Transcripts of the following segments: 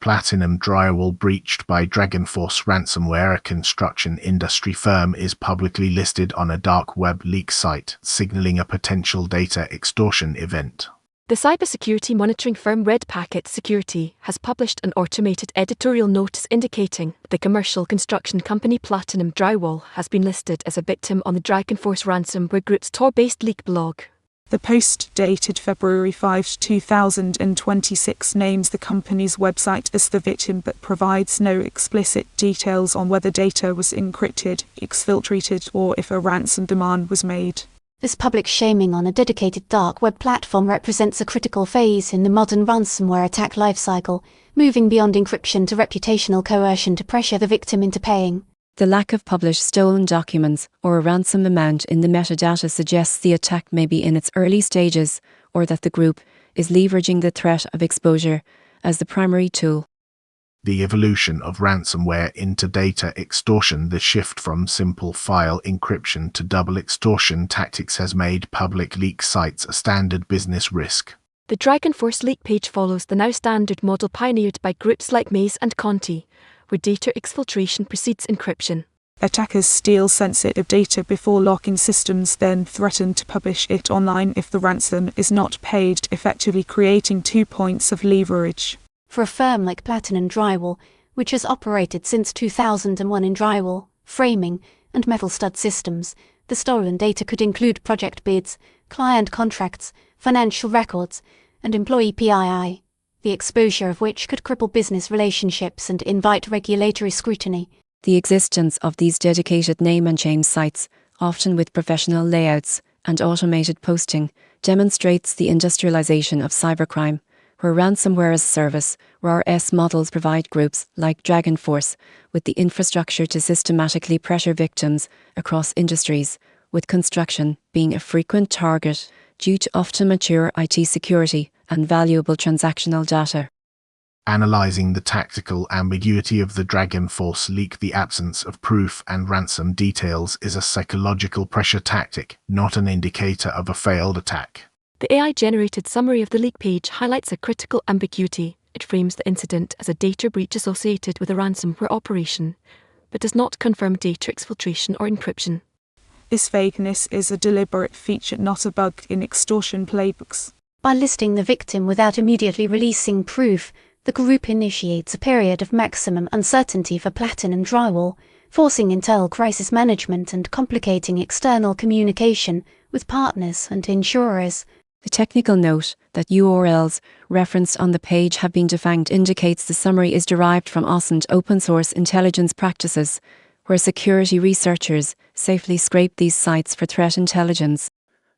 Platinum Drywall breached by DRAGONFORCE ransomware. A construction industry firm is publicly listed on a dark web leak site, signaling a potential data extortion event. The cybersecurity monitoring firm Red Packet Security has published an automated editorial notice indicating the commercial construction company Platinum Drywall has been listed as a victim on the DRAGONFORCE ransomware group's Tor-based leak blog. The post, dated February 5, 2026, names the company's website as the victim but provides no explicit details on whether data was encrypted, exfiltrated, or if a ransom demand was made. This public shaming on a dedicated dark web platform represents a critical phase in the modern ransomware attack lifecycle, moving beyond encryption to reputational coercion to pressure the victim into paying. The lack of published stolen documents or a ransom amount in the metadata suggests the attack may be in its early stages, or that the group is leveraging the threat of exposure as the primary tool. The evolution of ransomware into data extortion. The shift from simple file encryption to double extortion tactics has made public leak sites a standard business risk. The DRAGONFORCE leak page follows the now standard model pioneered by groups like Maze and Conti, where data exfiltration precedes encryption. Attackers steal sensitive data before locking systems, then threaten to publish it online if the ransom is not paid, effectively creating 2 points of leverage. For a firm like Platinum Drywall, which has operated since 2001 in drywall, framing, and metal stud systems, the stolen data could include project bids, client contracts, financial records, and employee PII, the exposure of which could cripple business relationships and invite regulatory scrutiny. The existence of these dedicated name and shame sites, often with professional layouts and automated posting, demonstrates the industrialization of cybercrime, where ransomware as a service, RAS models provide groups like DRAGONFORCE with the infrastructure to systematically pressure victims across industries, with construction being a frequent target due to often mature IT security and valuable transactional data. Analyzing the tactical ambiguity of the DRAGONFORCE leak. The absence of proof and ransom details is a psychological pressure tactic, not an indicator of a failed attack. The AI-generated summary of the leak page highlights a critical ambiguity. It frames the incident as a data breach associated with a ransomware operation, but does not confirm data exfiltration or encryption. This vagueness is a deliberate feature, not a bug in extortion playbooks. By listing the victim without immediately releasing proof, the group initiates a period of maximum uncertainty for Platinum Drywall, forcing internal crisis management and complicating external communication with partners and insurers. The technical note that URLs referenced on the page have been defanged indicates the summary is derived from OSINT open source intelligence practices, where security researchers safely scrape these sites for threat intelligence.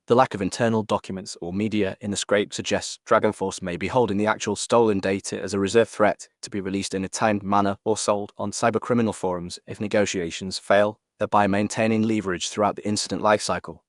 The lack of internal documents or media in the scrape suggests DRAGONFORCE may be holding the actual stolen data as a reserve threat to be released in a timed manner or sold on cybercriminal forums if negotiations fail, thereby maintaining leverage throughout the incident lifecycle.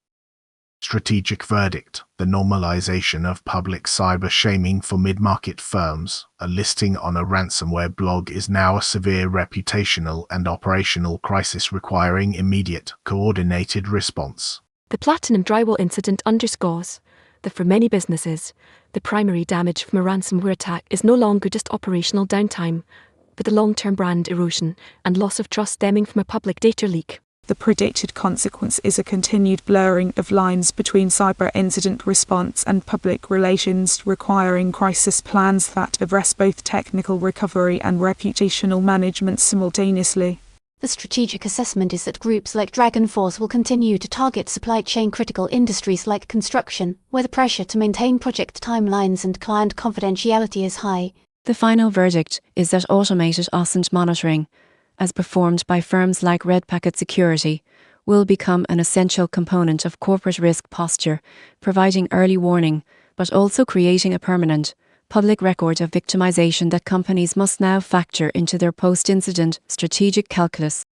Strategic verdict: the normalization of public cyber shaming for mid-market firms. A listing on a ransomware blog is now a severe reputational and operational crisis requiring immediate, coordinated response. The Platinum Drywall incident underscores that for many businesses, the primary damage from a ransomware attack is no longer just operational downtime, but the long-term brand erosion and loss of trust stemming from a public data leak. The predicted consequence is a continued blurring of lines between cyber incident response and public relations, requiring crisis plans that address both technical recovery and reputational management simultaneously. The strategic assessment is that groups like DRAGONFORCE will continue to target supply chain critical industries like construction, where the pressure to maintain project timelines and client confidentiality is high. The final verdict is that automated OSINT monitoring, as performed by firms like Red Packet Security, will become an essential component of corporate risk posture, providing early warning, but also creating a permanent, public record of victimization that companies must now factor into their post-incident strategic calculus.